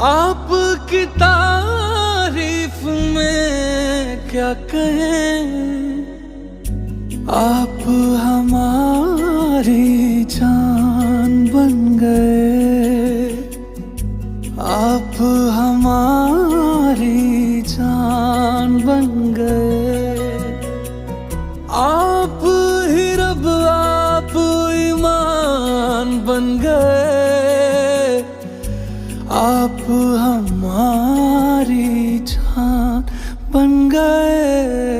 आपकी तारीफ में क्या कहें, आप हमारी जान बन गए, आप हमारी जान बन गए। आप ही रब, आप ईमान बन गए, आप हमारी जान बन गए।